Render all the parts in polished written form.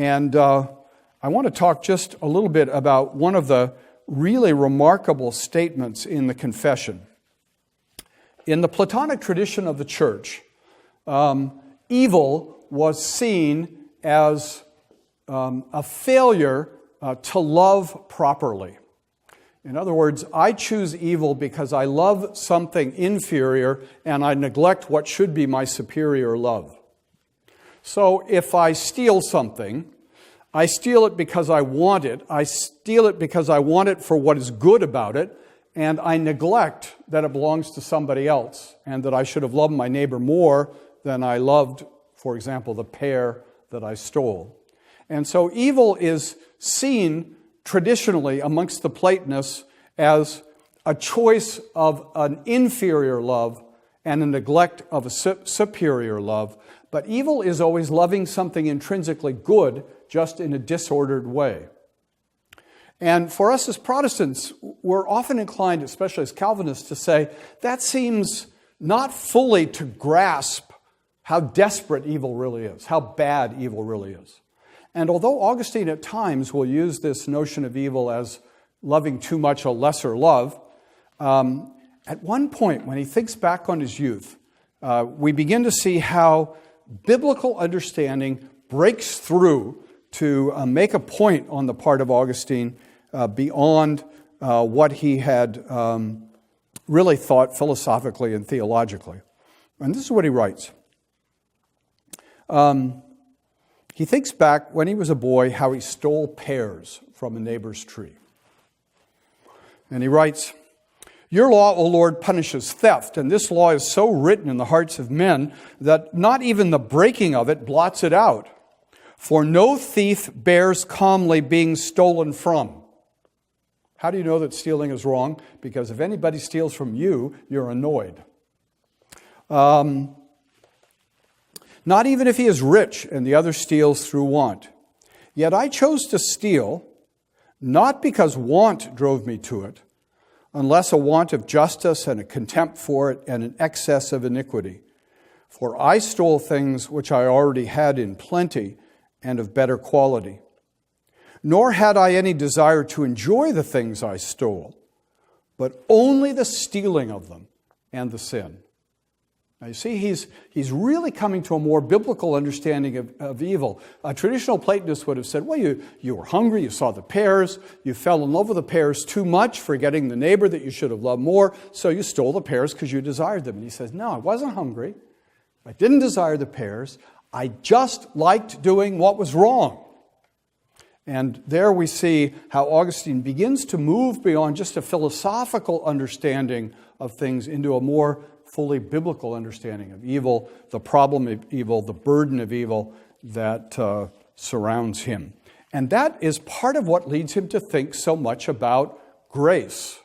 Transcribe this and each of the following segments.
And I want to talk just a little bit about one of the really remarkable statements in the Confession. In the Platonic tradition of the church, evil was seen as a failure to love properly. In other words, I choose evil because I love something inferior and I neglect what should be my superior love. So if I steal something, I steal it because I want it. I steal it because I want it for what is good about it, and I neglect that it belongs to somebody else and that I should have loved my neighbor more than I loved, for example, the pear that I stole. And so evil is seen traditionally amongst the Platonists as a choice of an inferior love and a neglect of a superior love. But evil is always loving something intrinsically good, just in a disordered way. And for us as Protestants, we're often inclined, especially as Calvinists, to say that seems not fully to grasp how desperate evil really is, how bad evil really is. And although Augustine at times will use this notion of evil as loving too much a lesser love, at one point when he thinks back on his youth, we begin to see how biblical understanding breaks through to make a point on the part of Augustine beyond what he had really thought philosophically and theologically. And this is what he writes. He thinks back when he was a boy how he stole pears from a neighbor's tree. And he writes, "Your law, O Lord, punishes theft, and this law is so written in the hearts of men that not even the breaking of it blots it out. For no thief bears calmly being stolen from." How do you know that stealing is wrong? Because if anybody steals from you, you're annoyed. Not even if he is rich and the other steals through want. Yet I chose to steal, not because want drove me to it, unless a want of justice and a contempt for it and an excess of iniquity. For I stole things which I already had in plenty and of better quality. Nor had I any desire to enjoy the things I stole, but only the stealing of them and the sin. Now you see, he's really coming to a more biblical understanding of evil. A traditional Platonist would have said, well, you were hungry, you saw the pears, you fell in love with the pears too much, forgetting the neighbor that you should have loved more, so you stole the pears because you desired them. And he says, no, I wasn't hungry. I didn't desire the pears. I just liked doing what was wrong. And there we see how Augustine begins to move beyond just a philosophical understanding of things into a more fully biblical understanding of evil, the problem of evil, the burden of evil that surrounds him. And that is part of what leads him to think so much about grace,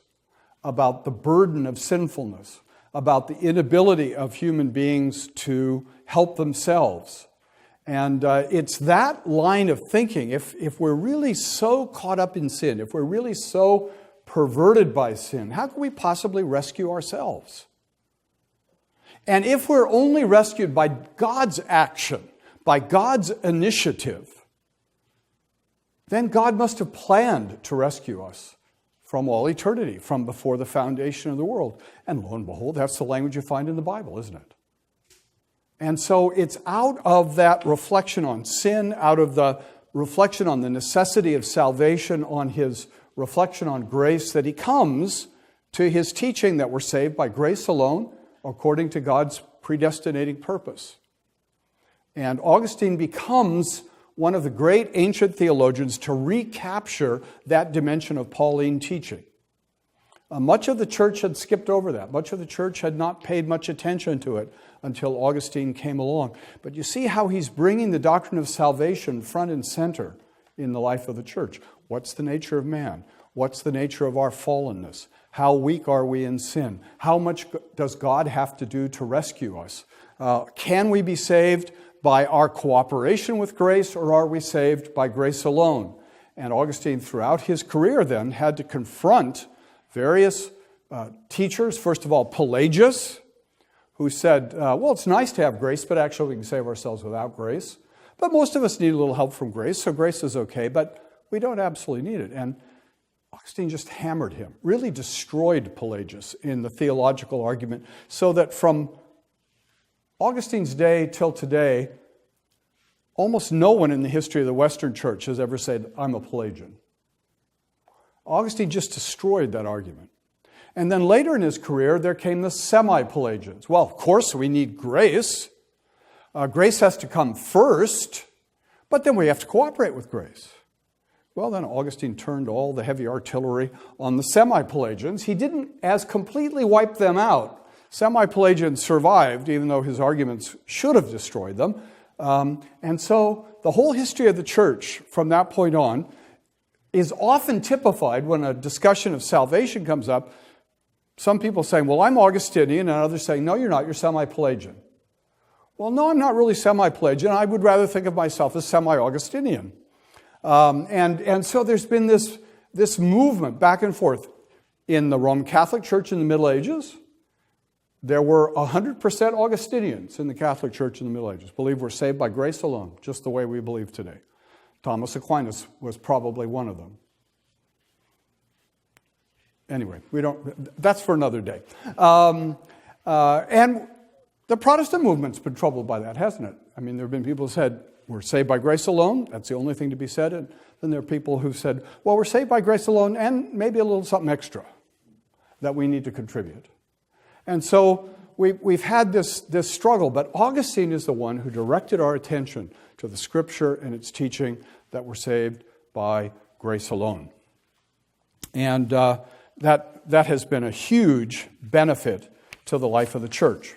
about the burden of sinfulness, about the inability of human beings to help themselves. And it's that line of thinking, if we're really so caught up in sin, if we're really so perverted by sin, how can we possibly rescue ourselves? And if we're only rescued by God's action, by God's initiative, then God must have planned to rescue us from all eternity, from before the foundation of the world. And lo and behold, that's the language you find in the Bible, isn't it? And so it's out of that reflection on sin, out of the reflection on the necessity of salvation, on his reflection on grace, that he comes to his teaching that we're saved by grace alone, according to God's predestinating purpose. And Augustine becomes one of the great ancient theologians to recapture that dimension of Pauline teaching. Much of the church had skipped over that. Much of the church had not paid much attention to it until Augustine came along. But you see how he's bringing the doctrine of salvation front and center in the life of the church. What's the nature of man? What's the nature of our fallenness? How weak are we in sin? How much does God have to do to rescue us? Can we be saved by our cooperation with grace, or are we saved by grace alone? And Augustine, throughout his career then, had to confront various teachers. First of all, Pelagius, who said, well, it's nice to have grace, but actually we can save ourselves without grace. But most of us need a little help from grace, so grace is okay, but we don't absolutely need it. And Augustine just hammered him, really destroyed Pelagius in the theological argument, so that from Augustine's day till today, almost no one in the history of the Western Church has ever said, I'm a Pelagian. Augustine just destroyed that argument. And then later in his career, there came the semi-Pelagians. Well, of course, we need grace. Grace has to come first, but then we have to cooperate with grace. Well, then Augustine turned all the heavy artillery on the semi-Pelagians. He didn't as completely wipe them out. Semi-Pelagians survived, even though his arguments should have destroyed them. And so the whole history of the church from that point on is often typified when a discussion of salvation comes up. Some people saying, well, I'm Augustinian, and others saying, no, you're not, you're semi-Pelagian. Well, no, I'm not really semi-Pelagian. I would rather think of myself as semi-Augustinian. And so there's been this movement back and forth. In the Roman Catholic Church in the Middle Ages, there were 100% Augustinians in the Catholic Church in the Middle Ages. Believe we're saved by grace alone, just the way we believe today. Thomas Aquinas was probably one of them. Anyway, that's for another day. And the Protestant movement's been troubled by that, hasn't it? I mean, there have been people who said, we're saved by grace alone. That's the only thing to be said. And then there are people who said, well, we're saved by grace alone and maybe a little something extra that we need to contribute. And so we've had this struggle, but Augustine is the one who directed our attention to the Scripture and its teaching that we're saved by grace alone. And that has been a huge benefit to the life of the church.